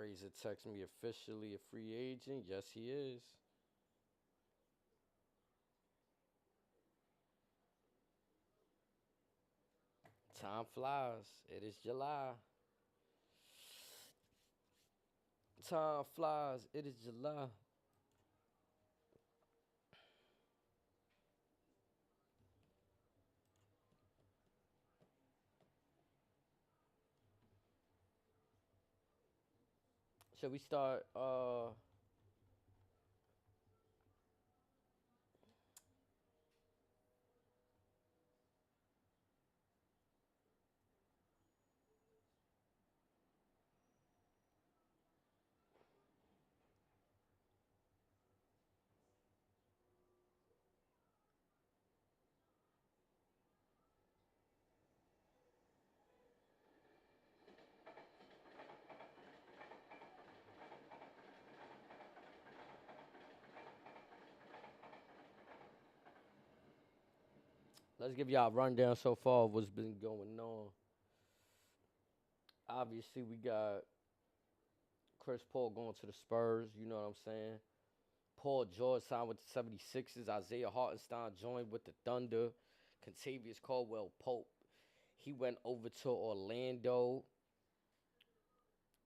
Razor text me officially a free agent. Yes, he is. Time flies. It is July. Time flies. It is July. Should we start? Let's give y'all a rundown so far of what's been going on. Obviously, we got Chris Paul going to the Spurs. You know what I'm saying? Paul George signed with the 76ers. Isaiah Hartenstein joined with the Thunder. Contavious Caldwell Pope, he went over to Orlando.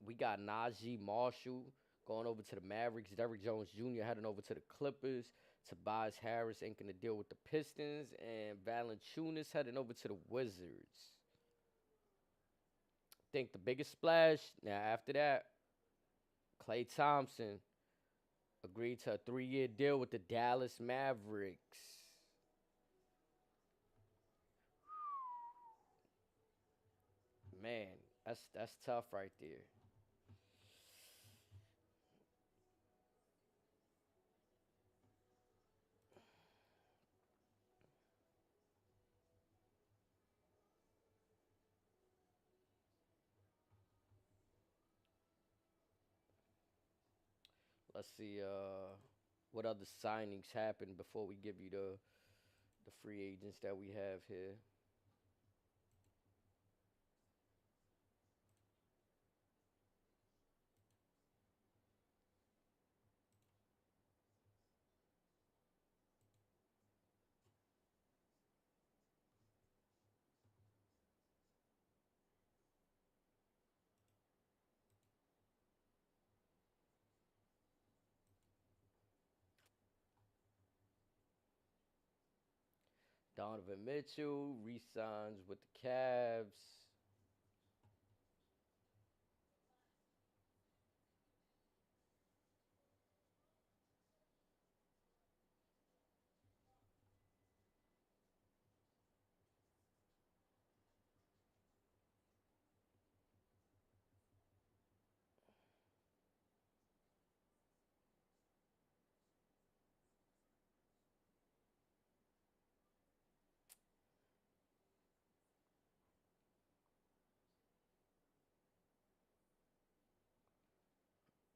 We got Najee Marshall going over to the Mavericks. Derrick Jones Jr. heading over to the Clippers. Tobias Harris inking a deal with the Pistons. And Valanciunas heading over to the Wizards. Think the biggest splash. Now, after that, Klay Thompson agreed to a 3-year deal with the Dallas Mavericks. Man, that's tough right there. Let's see what other signings happened before we give you the free agents that we have here. Donovan Mitchell re-signs with the Cavs.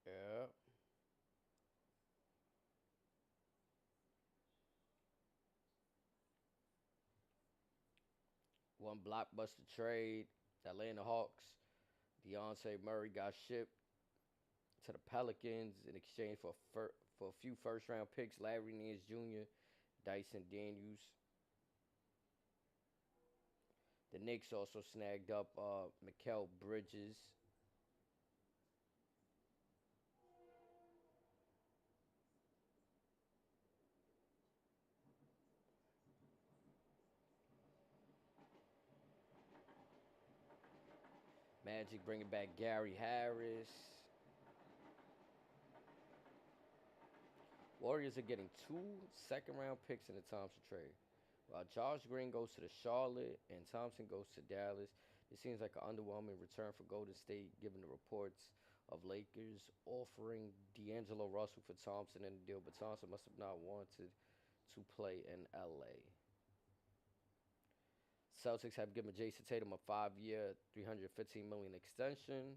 Yeah. One blockbuster trade. Atlanta Hawks. Deontay Murray got shipped to the Pelicans in exchange for a few first round picks. Larry Nance Jr., Dyson Daniels. The Knicks also snagged up Mikal Bridges. Magic bringing back Gary Harris. Warriors are getting 2 second-round picks in the Thompson trade. While Josh Green goes to the Charlotte and Thompson goes to Dallas, it seems like an underwhelming return for Golden State, given the reports of Lakers offering D'Angelo Russell for Thompson in the deal, but Thompson must have not wanted to play in LA. Celtics have given Jason Tatum a 5-year, $315 million extension.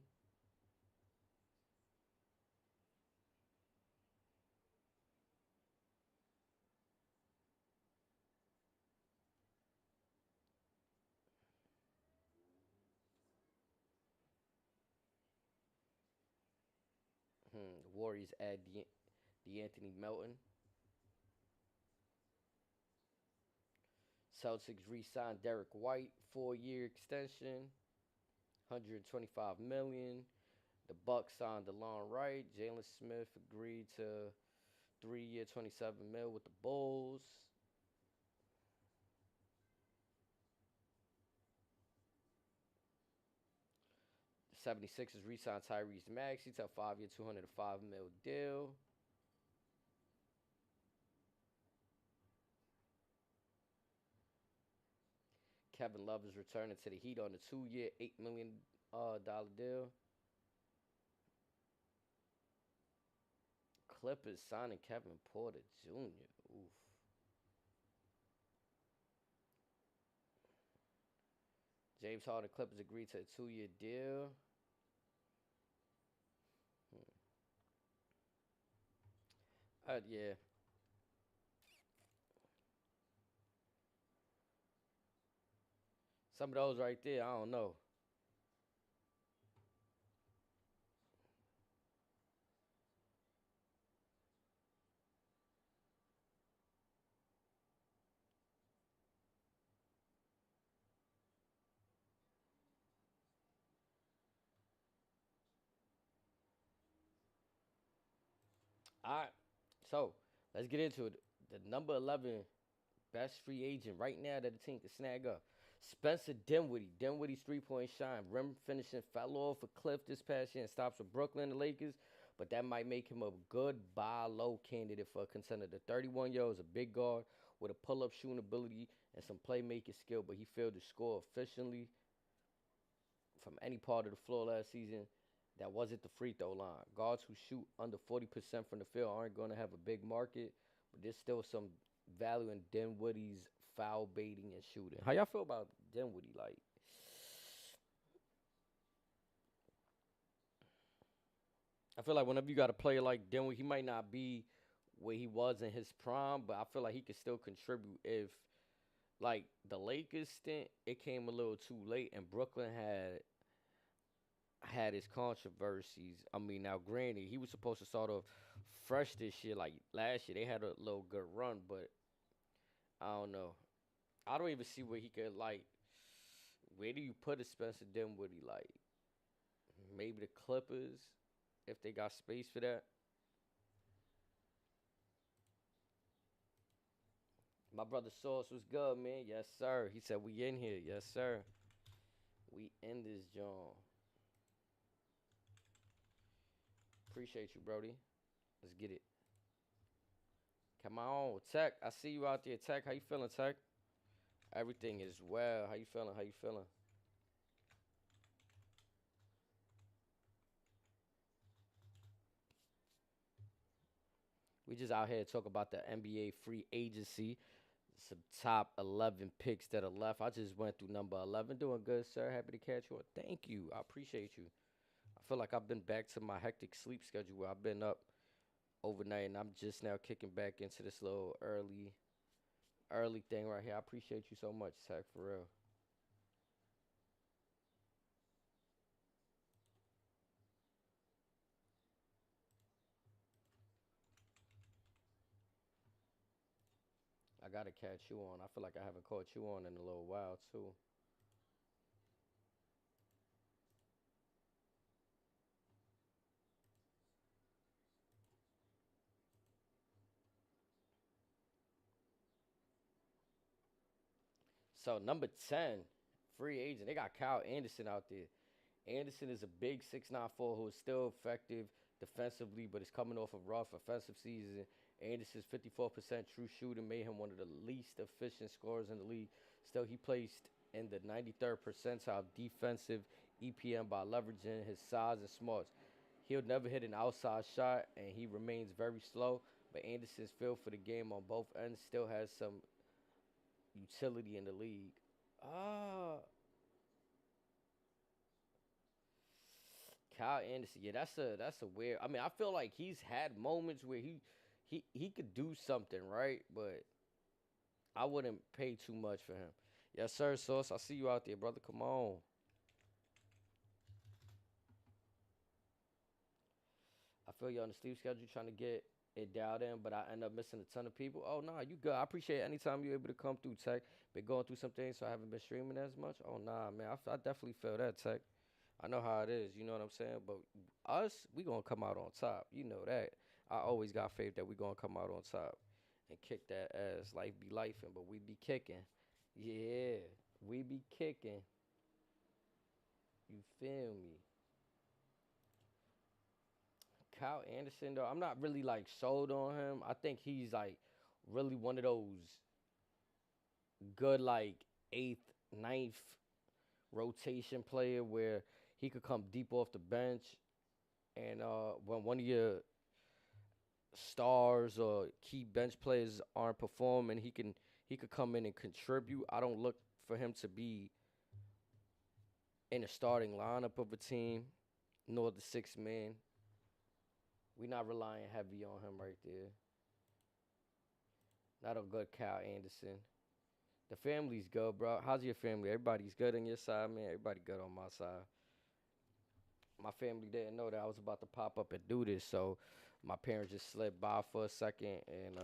Warriors add D'Anthony Melton. Celtics re-signed Derek White, 4-year extension, 125 million. The Bucks signed DeLon Wright. Jalen Smith agreed to 3-year, 27 mil with the Bulls. The 76ers re-signed Tyrese Maxey to a 5-year, 205 mil deal. Kevin Love is returning to the Heat on a 2-year, $8 million deal. Clippers signing Kevin Porter Jr. Oof. James Harden Clippers agreed to a 2-year deal. Yeah. Some of those right there, I don't know. All right. So let's get into it. The number 11 best free agent right now that the team can snag up. Spencer Dinwiddie. Dinwiddie's 3-point shine. Rim finishing fell off a cliff this past year and stops with Brooklyn and the Lakers. But that might make him a good buy low candidate for a contender. The 31-year-old is a big guard with a pull-up shooting ability and some playmaking skill, but he failed to score efficiently from any part of the floor last season. That wasn't the free throw line. Guards who shoot under 40% from the field aren't going to have a big market, but there's still some value in Dinwiddie's foul baiting and shooting. How y'all feel about Dinwiddie? Like, I feel like whenever you got a player like Dinwiddie, he might not be where he was in his prime, but I feel like he could still contribute if, like, the Lakers stint, it came a little too late, and Brooklyn had his controversies. I mean, now granted, he was supposed to start off fresh this year. Like last year, they had a little good run, but I don't know. I don't even see where he could like. Where do you put a Spencer Dinwiddie? Like maybe the Clippers, if they got space for that. My brother Sauce was good, man. Yes, sir. He said we in here. Yes, sir. We in this joint. Appreciate you, Brody. Let's get it. Come on, Tech. I see you out there, Tech. How you feeling, Tech? Everything is well. How you feeling? How you feeling? We just out here to talk about the NBA free agency. Some top 11 picks that are left. I just went through number 11. Doing good, sir. Happy to catch you. Thank you. I appreciate you. I feel like I've been back to my hectic sleep schedule where I've been up overnight and I'm just now kicking back into this little early thing right here. I appreciate you so much, Tech, for real. I gotta catch you on. I feel like I haven't caught you on in a little while too. So number 10, free agent. They got Kyle Anderson out there. Anderson is a big 6'9" who is still effective defensively, but is coming off a rough offensive season. Anderson's 54% true shooting made him one of the least efficient scorers in the league. Still, he placed in the 93rd percentile defensive EPM by leveraging his size and smarts. He'll never hit an outside shot, and he remains very slow. But Anderson's feel for the game on both ends still has some utility in the league. Ah, Kyle Anderson, yeah, that's a weird. I mean, I feel like he's had moments where he could do something, right? But I wouldn't pay too much for him. Yes, sir, Sauce. I see you out there, brother. Come on. I feel you on the sleep schedule, trying to get it dialed in, but I end up missing a ton of people. Oh, nah, you good. I appreciate anytime you're able to come through, Tech. Been going through some things, so I haven't been streaming as much. Oh, nah, man. I definitely feel that, Tech. I know how it is, you know what I'm saying? But us, we gonna come out on top. You know that. I always got faith that we gonna come out on top and kick that ass. Life be lifing, but we be kicking. Yeah, we be kicking. You feel me? Kyle Anderson, though, I'm not really like sold on him. I think he's like really one of those good like eighth, ninth rotation player where he could come deep off the bench and when one of your stars or key bench players aren't performing, he could come in and contribute. I don't look for him to be in the starting lineup of a team, nor the sixth man. We not relying heavy on him right there. Not a good Kyle Anderson. The family's good, bro. How's your family? Everybody's good on your side, man. Everybody good on my side. My family didn't know that I was about to pop up and do this, so my parents just slid by for a second and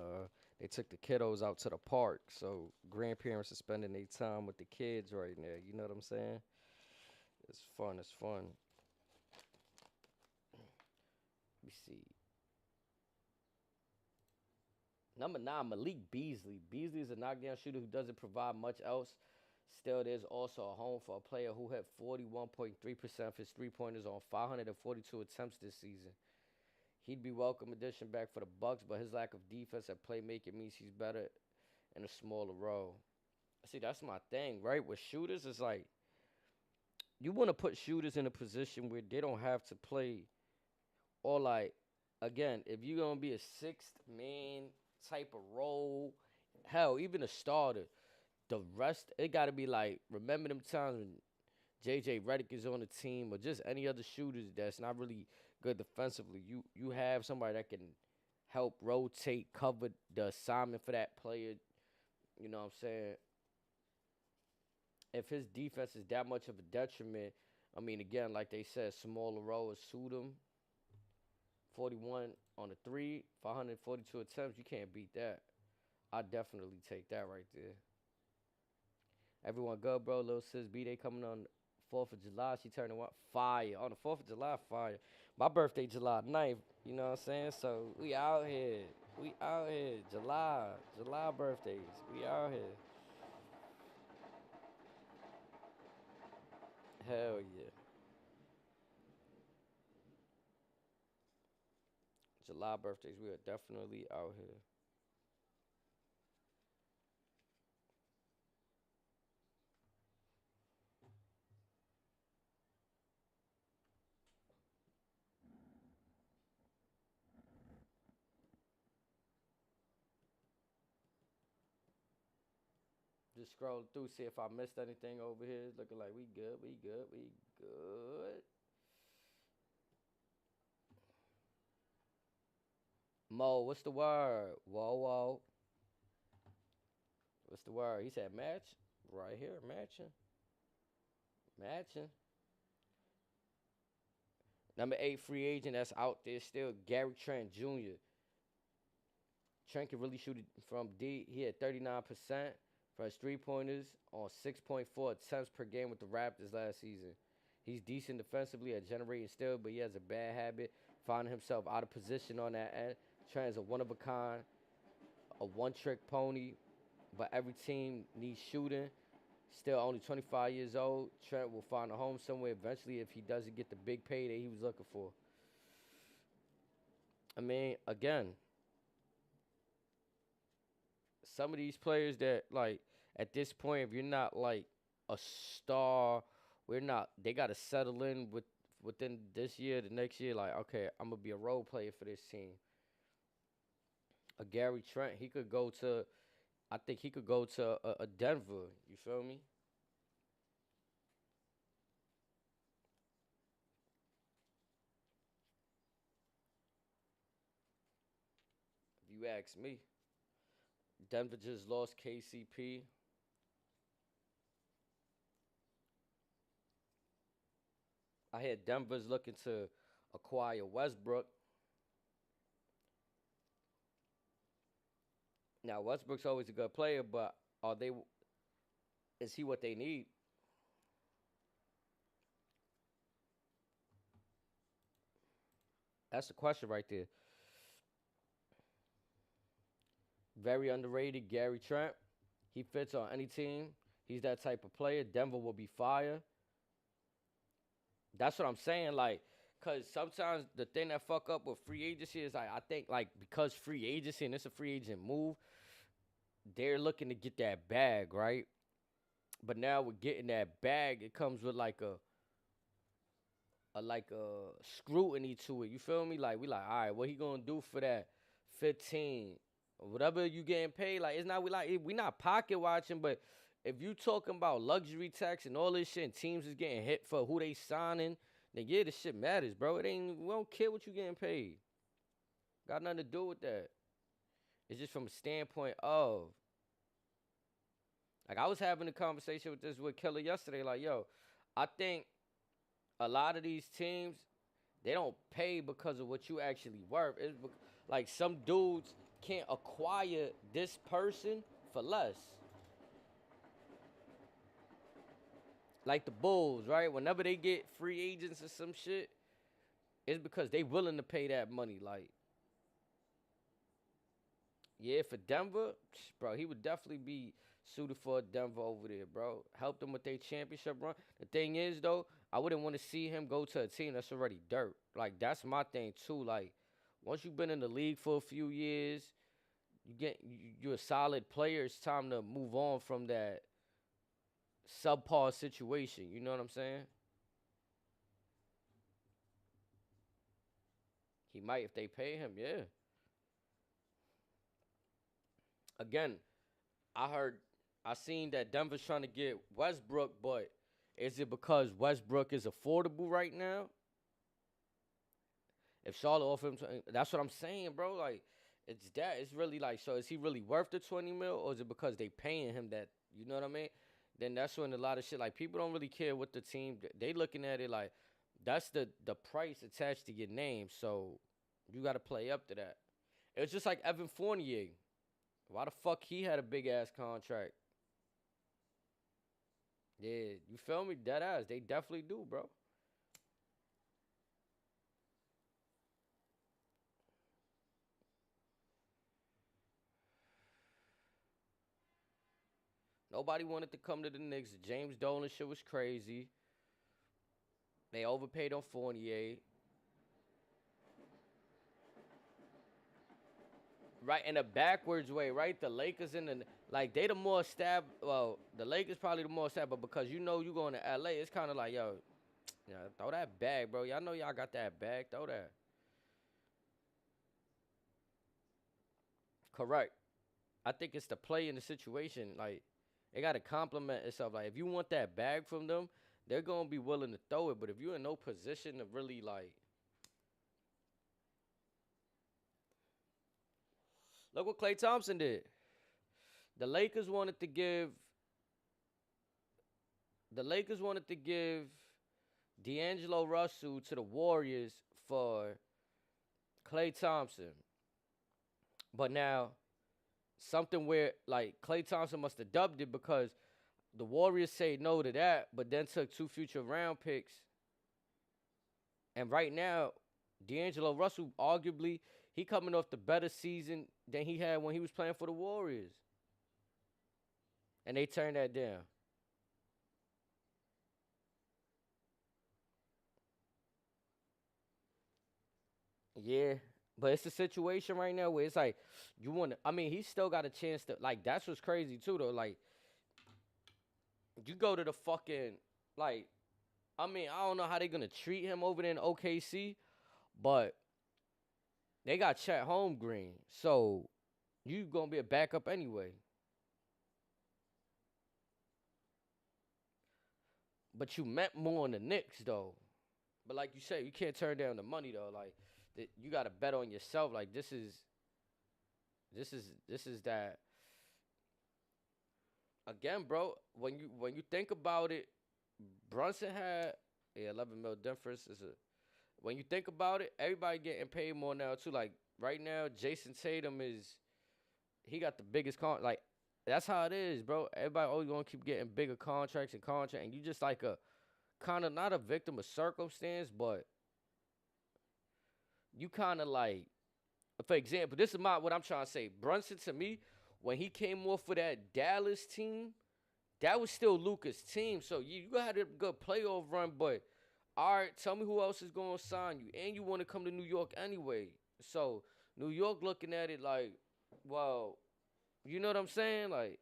they took the kiddos out to the park. So grandparents are spending their time with the kids right now. You know what I'm saying? It's fun. It's fun. Let me see. Number 9, Malik Beasley. Beasley is a knockdown shooter who doesn't provide much else. Still, there's also a home for a player who hit 41.3% of his three-pointers on 542 attempts this season. He'd be welcome addition back for the Bucks, but his lack of defense and playmaking means he's better in a smaller role. See, that's my thing, right? With shooters, it's like you want to put shooters in a position where they don't have to play, or like, again, if you're gonna be a sixth man type of role, hell, even a starter, the rest it got to be like remember them times when JJ Redick is on the team or just any other shooters that's not really good defensively. You have somebody that can help rotate, cover the assignment for that player. You know what I'm saying? If his defense is that much of a detriment, I mean, again, like they said, smaller role is suit him. 41 on the three, 542 attempts. You can't beat that. I definitely take that right there. Everyone good, bro. Little sis B-Day coming on 4th of July. She turning what? Fire. On the 4th of July, fire. My birthday, July 9th. You know what I'm saying? So, we out here. We out here. July birthdays. We out here. Hell yeah. July birthdays. We are definitely out here. Just scroll through, see if I missed anything over here. It's looking like we good. We good. We good. Mo, what's the word? Whoa, whoa. What's the word? He said match. Right here, matching. Matching. Number 8 free agent that's out there still, Gary Trent Jr. Trent can really shoot it from D. He had 39% for his three-pointers on 6.4 attempts per game with the Raptors last season. He's decent defensively at generating still, but he has a bad habit, finding himself out of position on that end. Trent is a one-of-a-kind, a one-trick pony, but every team needs shooting. Still only 25 years old. Trent will find a home somewhere eventually if he doesn't get the big payday he was looking for. I mean, again, some of these players that like at this point, if you're not like a star, we're not. They got to settle in within this year, the next year. Like, okay, I'm gonna be a role player for this team. A Gary Trent, he could go to. I think he could go to a Denver. You feel me? If you ask me, Denver just lost KCP. I hear Denver's looking to acquire Westbrook. Now Westbrook's always a good player, but are they? Is he what they need? That's the question right there. Very underrated, Gary Trent. He fits on any team. He's that type of player. Denver will be fire. That's what I'm saying. Like, cause sometimes the thing that fuck up with free agency is like I think like because free agency and it's a free agent move, they're looking to get that bag, right? But now with getting that bag, it comes with like a scrutiny to it. You feel me? Like we like, all right, what he gonna do for that 15? Whatever you getting paid, like it's not we not pocket watching, but if you talking about luxury tax and all this shit and teams is getting hit for who they signing, then yeah, this shit matters, bro. It ain't we don't care what you getting paid. Got nothing to do with that. It's just from a standpoint of like I was having a conversation with this with Killer yesterday, like, yo, I think a lot of these teams they don't pay because of what you actually worth. Like some dudes can't acquire this person for less. Like the Bulls, right? Whenever they get free agents or some shit, it's because they willing to pay that money. Like, yeah, for Denver, bro, he would definitely be suited for Denver over there, bro. Help them with their championship run. The thing is, though, I wouldn't want to see him go to a team that's already dirt. Like, that's my thing, too. Like, once you've been in the league for a few years, you're a solid player. It's time to move on from that subpar situation. You know what I'm saying? He might if they pay him, yeah. Again, I seen that Denver's trying to get Westbrook, but is it because Westbrook is affordable right now? If Charlotte offer him, that's what I'm saying, bro. Like, it's that. It's really like, so is he really worth the 20 mil, or is it because they paying him that? You know what I mean? Then that's when a lot of shit like people don't really care what the team. They looking at it like that's the price attached to your name, so you got to play up to that. It's just like Evan Fournier. Why the fuck he had a big ass contract? Yeah, you feel me? Dead ass. They definitely do, bro. Nobody wanted to come to the Knicks. James Dolan shit was crazy. They overpaid on Fournier. Right in a backwards way, right? The Lakers in the like they the more stab. Well, the Lakers probably the more stab, but because you know you going to LA, it's kind of like yo, yeah, throw that bag, bro. Y'all know y'all got that bag. Throw that. Correct. I think it's the play in the situation. Like they got to compliment itself. Like if you want that bag from them, they're gonna be willing to throw it. But if you're in no position to really like, look what Klay Thompson did. The Lakers wanted to give. The Lakers wanted to give D'Angelo Russell to the Warriors for Klay Thompson. But now something where like Klay Thompson must have dubbed it because the Warriors say no to that, but then took two future round picks. And right now, D'Angelo Russell arguably he coming off the better season than he had when he was playing for the Warriors. And they turned that down. Yeah. But it's a situation right now where it's like you want to. I mean, he still got a chance to. Like that's what's crazy too, though. Like you go to the fucking like. I mean, I don't know how they gonna treat him over there in OKC, but they got Chet Holmgren, so you gonna be a backup anyway. But you meant more on the Knicks though. But like you said, you can't turn down the money though. Like you got to bet on yourself. Like this is that again, bro. When you think about it, Brunson had 11 mil difference. Is a when you think about it, everybody getting paid more now too. Like right now, Jason Tatum he got the biggest like that's how it is, bro. Everybody always gonna keep getting bigger contracts and contracts, and you just like a kind of not a victim of circumstance, but you kind of like, for example, this is what I'm trying to say. Brunson to me, when he came off of that Dallas team, that was still Luka's team. So you had a good playoff run, but all right, tell me who else is going to sign you, and you want to come to New York anyway. So New York looking at it like, well, you know what I'm saying? Like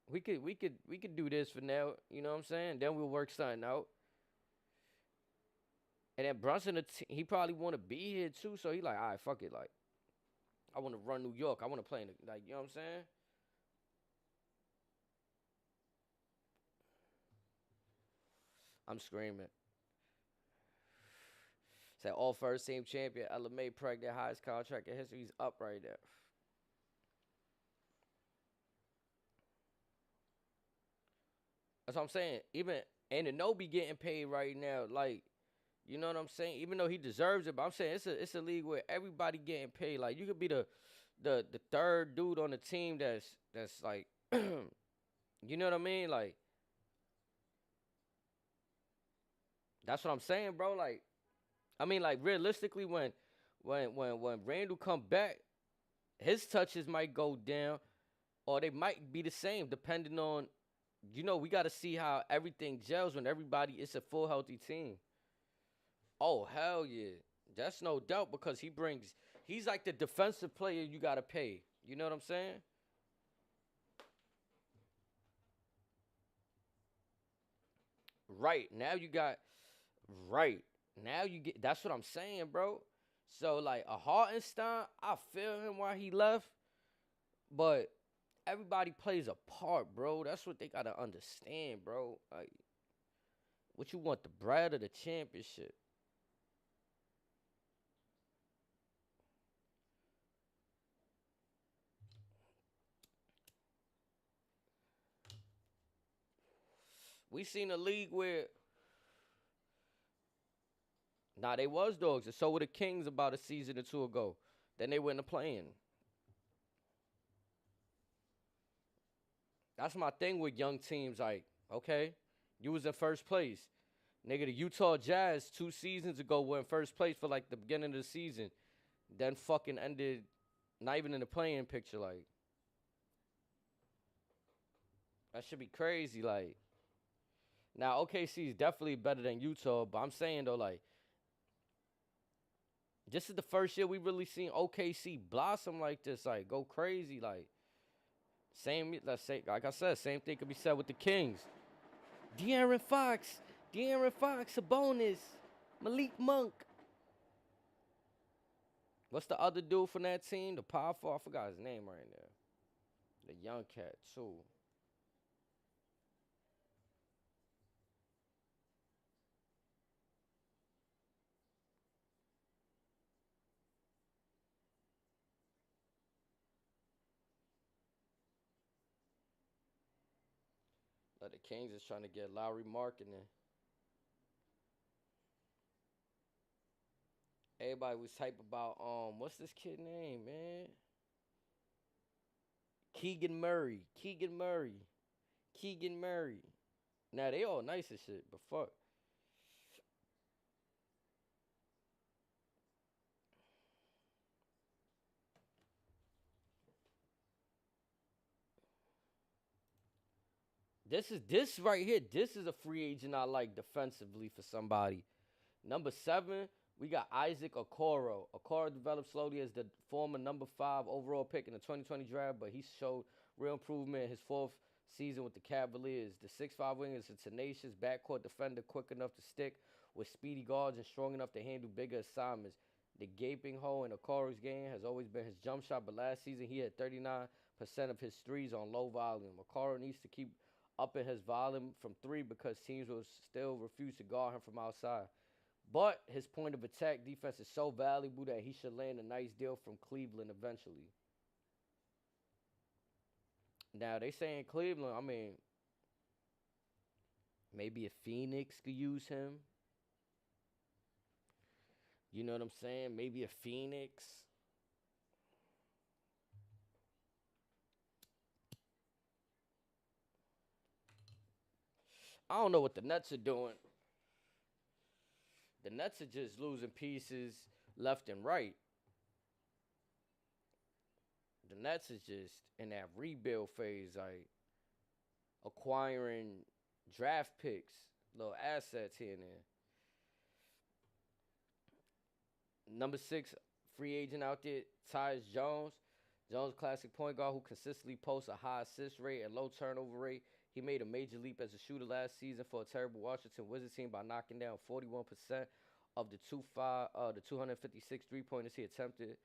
we could do this for now. You know what I'm saying? Then we'll work something out. And then Brunson, he probably want to be here too. So he like, all right, fuck it. Like, I want to run New York. I want to play in the, like, you know what I'm saying? I'm screaming. Said all first team champion, LMA pregnant, highest contract in history. He's up right there. That's what I'm saying. Even Anunoby getting paid right now. Like, you know what I'm saying? Even though he deserves it, but I'm saying it's a league where everybody getting paid. Like, you could be the third dude on the team that's like, you know what I mean? Like, that's what I'm saying, bro. Like, I mean, like realistically, when Randall come back, his touches might go down, or they might be the same, depending on, we got to see how everything gels when everybody is a full healthy team. Oh hell yeah, that's no doubt because he's like the defensive player you got to pay. You know what I'm saying? Right now you got right now you get. That's what I'm saying, bro. So like a Hartenstein, I feel him why he left, but everybody plays a part, bro. That's what they gotta understand, bro. Like, what you want, the bread or the championship? We seen a league where, nah, they was dogs, and so were the Kings about a season or two ago. Then they went to playing. That's my thing with young teams. Like, okay, you was in first place. Nigga, the Utah Jazz 2 seasons ago were in first place for like the beginning of the season. Then fucking ended not even in the playing picture. Like, that should be crazy. Like, now OKC is definitely better than Utah, but I'm saying though, like, this is the first year we really seen OKC blossom like this, like go crazy, like same. Let's say, like I said, same thing could be said with the Kings. De'Aaron Fox, Sabonis, Malik Monk. What's the other dude from that team? The power forward, I forgot his name right now. The young cat too. Like the Kings is trying to get Lowry marketing. Everybody was hype about what's this kid name, man? Keegan Murray. Keegan Murray. Now they all nice as shit, but fuck. This right here. This is a free agent I like defensively for somebody. Number 7, we got Isaac Okoro. Okoro developed slowly as the former number 5 overall pick in the 2020 draft, but he showed real improvement in his 4th season with the Cavaliers. The 6'5" winger is a tenacious backcourt defender, quick enough to stick with speedy guards and strong enough to handle bigger assignments. The gaping hole in Okoro's game has always been his jump shot, but last season he had 39% of his threes on low volume. Okoro needs to keep upping his volume from 3 because teams will still refuse to guard him from outside. But his point of attack defense is so valuable that he should land a nice deal from Cleveland eventually. Now they saying Cleveland, I mean, maybe a Phoenix could use him. You know what I'm saying? Maybe a Phoenix. I don't know what the Nets are doing. The Nets are just losing pieces left and right. The Nets is just in that rebuild phase, like acquiring draft picks, little assets here and there. Number 6 free agent out there, Tyus Jones. Jones, classic point guard who consistently posts a high assist rate and low turnover rate. He made a major leap as a shooter last season for a terrible Washington Wizards team by knocking down 41% of the 256 three-pointers he attempted.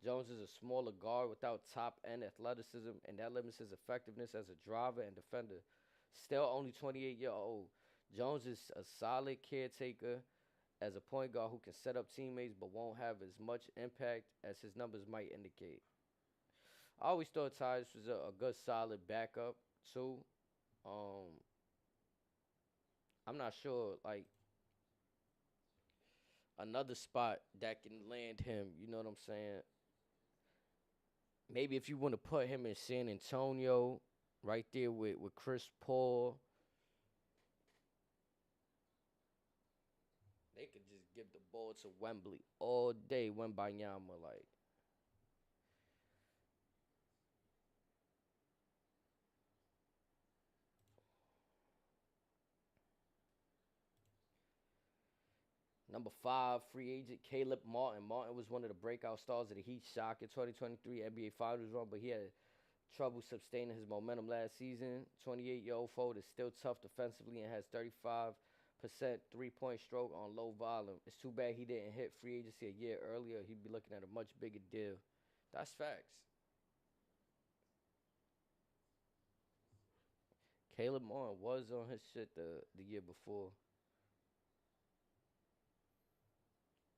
Jones is a smaller guard without top-end athleticism, and that limits his effectiveness as a driver and defender. Still only 28-year-old, Jones is a solid caretaker as a point guard who can set up teammates but won't have as much impact as his numbers might indicate. I always thought Tyus was a good, solid backup too. Um, I'm not sure, like another spot that can land him. You know what I'm saying? Maybe if you want to put him in San Antonio, right there with Chris Paul, they could just give the ball to Wembley all day. Wembanyama, like number 5, free agent Caleb Martin. Martin was one of the breakout stars of the Heat shock in 2023 NBA Finals run, but he had trouble sustaining his momentum last season. 28-year-old forward is still tough defensively and has 35% three-point stroke on low volume. It's too bad he didn't hit free agency a year earlier. He'd be looking at a much bigger deal. That's facts. Caleb Martin was on his shit the year before.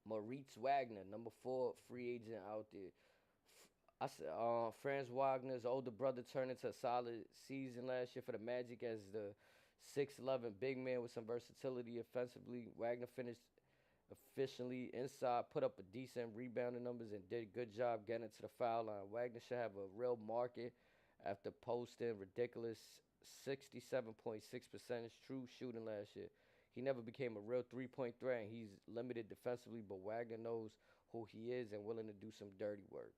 Moritz Wagner, number 4 free agent out there. I said Franz Wagner's older brother turned into a solid season last year for the Magic as the 6'11" big man with some versatility offensively. Wagner finished efficiently inside, put up a decent rebounding numbers, and did a good job getting to the foul line. Wagner should have a real market after posting ridiculous 67.6% true shooting last year. He never became a real three-point threat, and he's limited defensively, but Wagner knows who he is and willing to do some dirty work.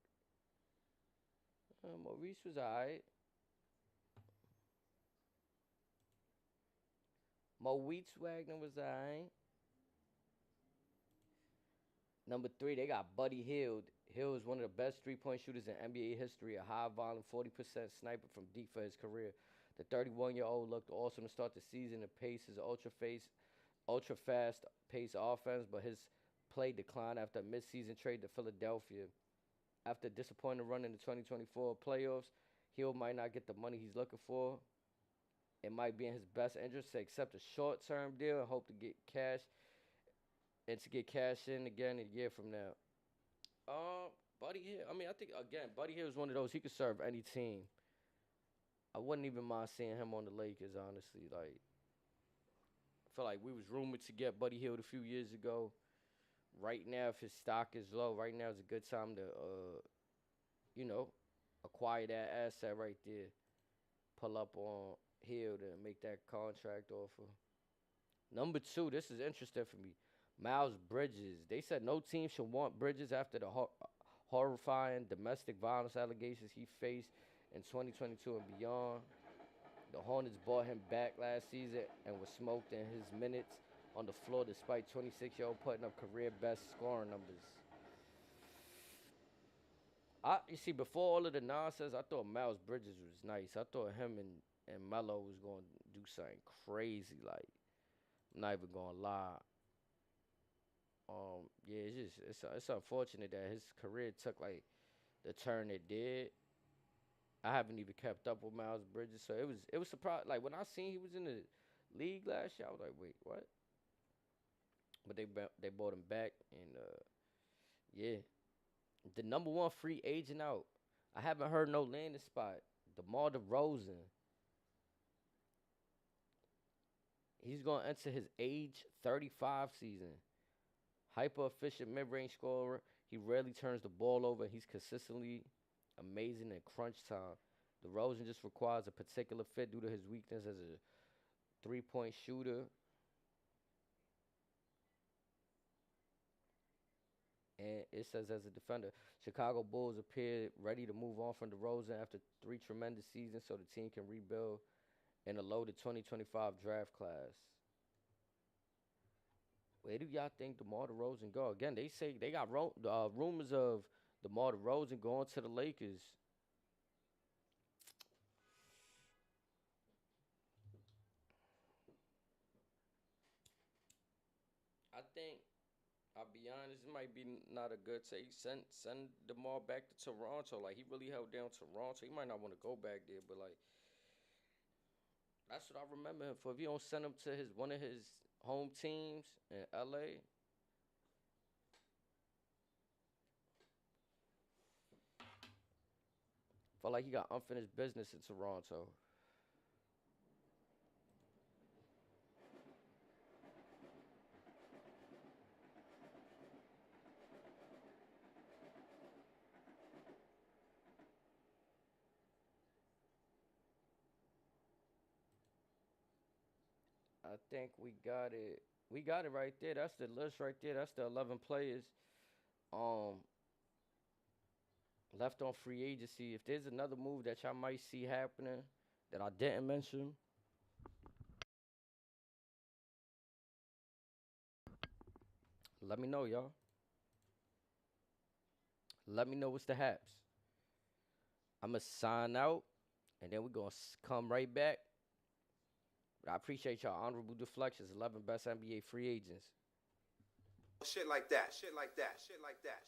Maurice was alright. Moritz Wagner was alright. Number 3, they got Buddy Hield. Hill is one of the best three-point shooters in NBA history, a high-volume 40% sniper from deep for his career. The 31-year-old looked awesome to start the season and pace his ultra-fast pace offense, but his play declined after a midseason trade to Philadelphia. After a disappointing run in the 2024 playoffs, Hill might not get the money he's looking for. It might be in his best interest to accept a short-term deal and hope to get cash in again a year from now. Buddy Hill. I mean, I think again, Buddy Hill is one of those he could serve any team. I wouldn't even mind seeing him on the Lakers, honestly. Like, I feel like we was rumored to get Buddy Hill a few years ago. Right now, if his stock is low, right now is a good time to, you know, acquire that asset right there. Pull up on Hill to make that contract offer. Number 2, this is interesting for me. Miles Bridges. They said no team should want Bridges after the horrifying domestic violence allegations he faced in 2022 and beyond. The Hornets brought him back last season and was smoked in his minutes on the floor despite 26-year-old putting up career best scoring numbers. You see, before all of the nonsense, I thought Miles Bridges was nice. I thought him and Melo was going to do something crazy. Like, I'm not even going to lie. Yeah, it's unfortunate that his career took like the turn it did. I haven't even kept up with Miles Bridges, so it was surprised. Like when I seen he was in the league last year, I was like, wait, what? But they brought him back, and yeah, the number 1 free agent out. I haven't heard no landing spot. DeMar DeRozan. He's gonna enter his age 35 season. Hyper efficient mid range scorer. He rarely turns the ball over. He's consistently amazing in crunch time. DeRozan just requires a particular fit due to his weakness as a 3-point shooter. And it says as a defender, Chicago Bulls appear ready to move on from DeRozan after 3 tremendous seasons so the team can rebuild in a loaded 2025 draft class. Where do y'all think DeMar DeRozan go? Again, they say they got rumors of DeMar DeRozan going to the Lakers. I think, I'll be honest, it might be not a good take. Send DeMar back to Toronto. Like, he really held down Toronto. He might not want to go back there, but like, that's what I remember him for. If you don't send him to one of his home teams in LA, felt like he got unfinished business in Toronto. I think we got it. We got it right there. That's the list right there. That's the 11 players um left on free agency. If there's another move that y'all might see happening that I didn't mention, let me know, y'all. Let me know what's the haps. I'm going to sign out, and then we're going to come right back. But I appreciate y'all. Honorable Deflections, 11 best NBA free agents. Shit like that, shit like that, shit like that, shit like that.